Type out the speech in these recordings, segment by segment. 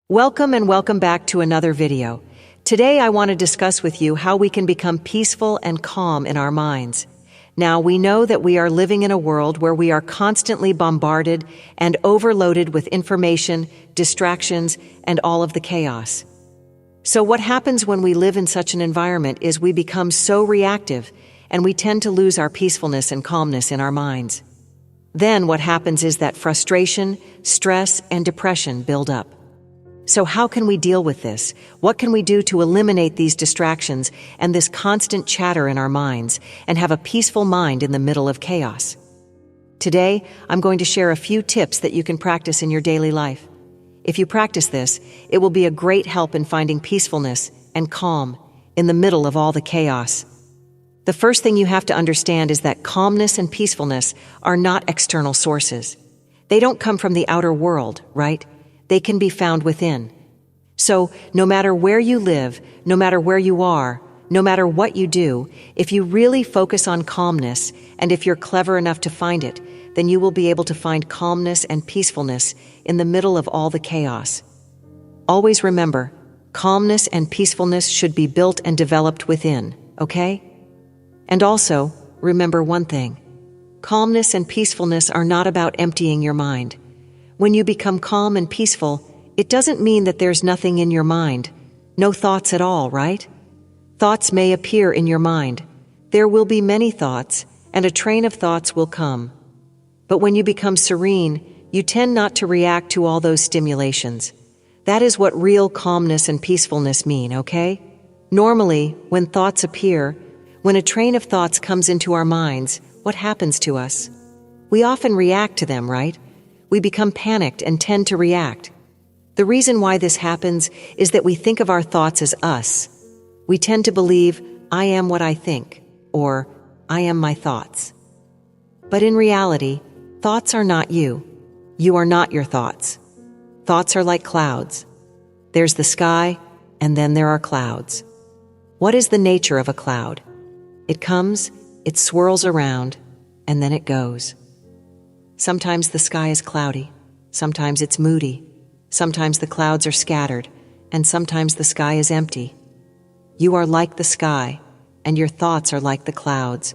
Welcome back to another video. Today I want to discuss with you how we can become peaceful and calm in our minds. Now, we know that we are living in a world where we are constantly bombarded and overloaded with information, distractions, and all of the chaos. So what happens when we live in such an environment is we become so reactive and we tend to lose our peacefulness and calmness in our minds. Then what happens is that frustration, stress, and depression build up. So how can we deal with this? What can we do to eliminate these distractions and this constant chatter in our minds and have a peaceful mind in the middle of chaos? Today, I'm going to share a few tips that you can practice in your daily life. If you practice this, it will be a great help in finding peacefulness and calm in the middle of all the chaos. The first thing you have to understand is that calmness and peacefulness are not external sources. They don't come from the outer world, right? They can be found within. So, no matter where you live, no matter where you are, no matter what you do, if you really focus on calmness, and if you're clever enough to find it, then you will be able to find calmness and peacefulness in the middle of all the chaos. Always remember, calmness and peacefulness should be built and developed within, okay? And also, remember one thing. Calmness and peacefulness are not about emptying your mind. When you become calm and peaceful, it doesn't mean that there's nothing in your mind. No thoughts at all, right? Thoughts may appear in your mind. There will be many thoughts, and a train of thoughts will come. But when you become serene, you tend not to react to all those stimulations. That is what real calmness and peacefulness mean, okay? Normally, when thoughts appear, when a train of thoughts comes into our minds, what happens to us? We often react to them, right? We become panicked and tend to react. The reason why this happens is that we think of our thoughts as us. We tend to believe, I am what I think, or I am my thoughts. But in reality, thoughts are not you. You are not your thoughts. Thoughts are like clouds. There's the sky, and then there are clouds. What is the nature of a cloud? It comes, it swirls around, and then it goes. Sometimes the sky is cloudy, sometimes it's moody, sometimes the clouds are scattered, and sometimes the sky is empty. You are like the sky, and your thoughts are like the clouds.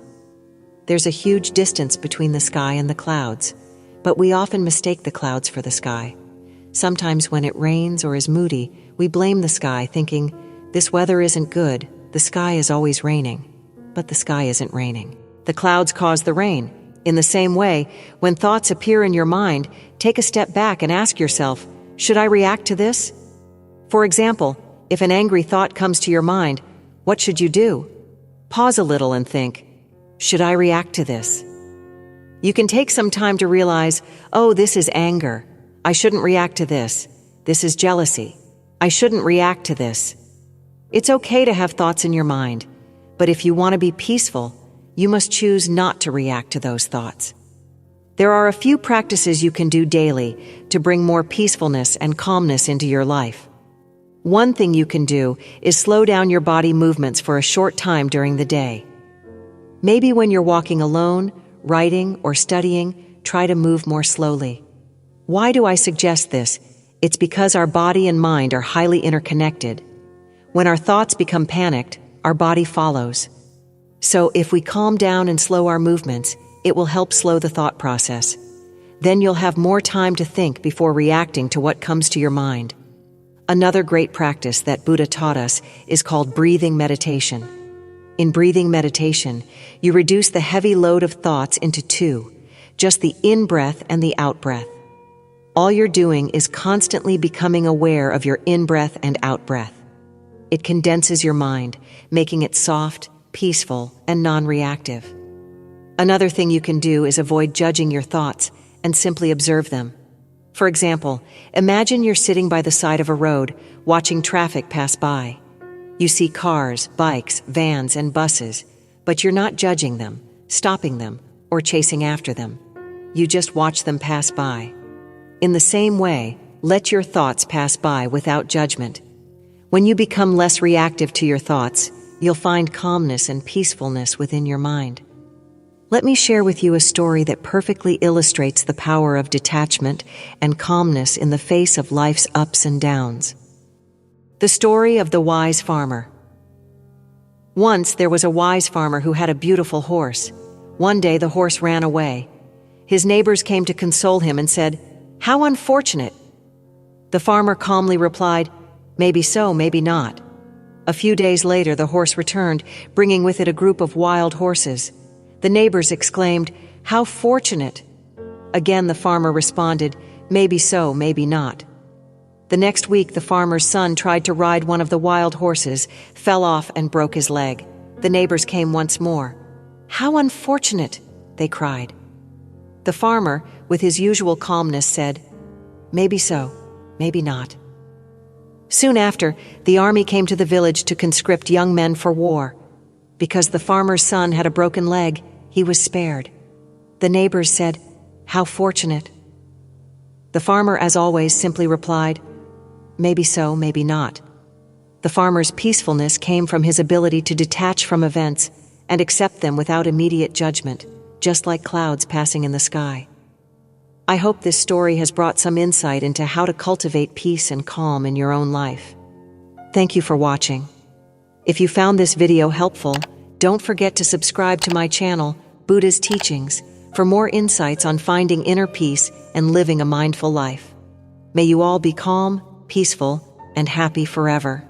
There's a huge distance between the sky and the clouds, but we often mistake the clouds for the sky. Sometimes when it rains or is moody, we blame the sky, thinking, this weather isn't good, the sky is always raining. But the sky isn't raining. The clouds cause the rain. In the same way, when thoughts appear in your mind, take a step back and ask yourself, should I react to this? For example, if an angry thought comes to your mind, what should you do? Pause a little and think, should I react to this? You can take some time to realize, oh, this is anger. I shouldn't react to this. This is jealousy. I shouldn't react to this. It's okay to have thoughts in your mind, but if you want to be peaceful, you must choose not to react to those thoughts. There are a few practices you can do daily to bring more peacefulness and calmness into your life. One thing you can do is slow down your body movements for a short time during the day. Maybe when you're walking alone, writing, or studying, try to move more slowly. Why do I suggest this? It's because our body and mind are highly interconnected. When our thoughts become panicked, our body follows. So if we calm down and slow our movements, it will help slow the thought process. Then you'll have more time to think before reacting to what comes to your mind. Another great practice that Buddha taught us is called breathing meditation. In breathing meditation, you reduce the heavy load of thoughts into two, just the in-breath and the out-breath. All you're doing is constantly becoming aware of your in-breath and out-breath. It condenses your mind, making it soft, peaceful, and non-reactive. Another thing you can do is avoid judging your thoughts and simply observe them. For example, imagine you're sitting by the side of a road, watching traffic pass by. You see cars, bikes, vans, and buses, but you're not judging them, stopping them, or chasing after them. You just watch them pass by. In the same way, let your thoughts pass by without judgment. When you become less reactive to your thoughts, you'll find calmness and peacefulness within your mind. Let me share with you a story that perfectly illustrates the power of detachment and calmness in the face of life's ups and downs. The story of the wise farmer. Once there was a wise farmer who had a beautiful horse. One day the horse ran away. His neighbors came to console him and said, "How unfortunate." The farmer calmly replied, "Maybe so, maybe not." A few days later the horse returned, bringing with it a group of wild horses. The neighbors exclaimed, "How fortunate!" Again the farmer responded, "Maybe so, maybe not." The next week the farmer's son tried to ride one of the wild horses, fell off and broke his leg. The neighbors came once more. "How unfortunate!" they cried. The farmer, with his usual calmness, said, "Maybe so, maybe not." Soon after, the army came to the village to conscript young men for war. Because the farmer's son had a broken leg, he was spared. The neighbors said, "How fortunate!" The farmer, as always, simply replied, "Maybe so, maybe not." The farmer's peacefulness came from his ability to detach from events and accept them without immediate judgment, just like clouds passing in the sky. I hope this story has brought some insight into how to cultivate peace and calm in your own life. Thank you for watching. If you found this video helpful, don't forget to subscribe to my channel, Buddha's Teachings, for more insights on finding inner peace and living a mindful life. May you all be calm, peaceful, and happy forever.